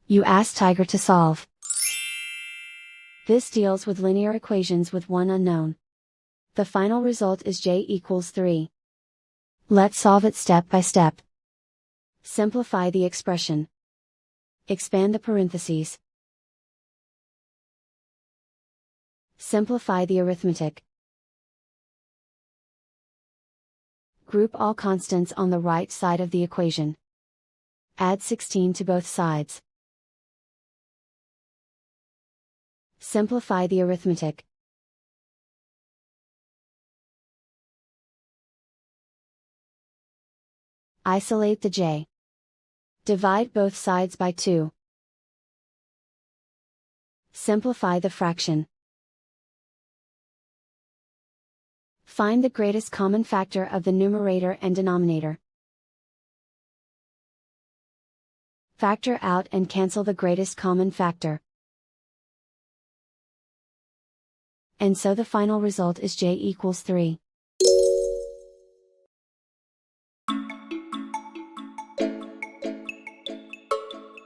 You ask Tiger to solve. This deals with linear equations with one unknown. The final result is j equals 3. Let's solve it step by step. Simplify the expression. Expand the parentheses. Simplify the arithmetic. Group all constants on the right side of the equation. Add 16 to both sides. Simplify the arithmetic. Isolate the j. Divide both sides by 2. Simplify the fraction. Find the greatest common factor of the numerator and denominator. Factor out and cancel the greatest common factor. And so the final result is j equals 3.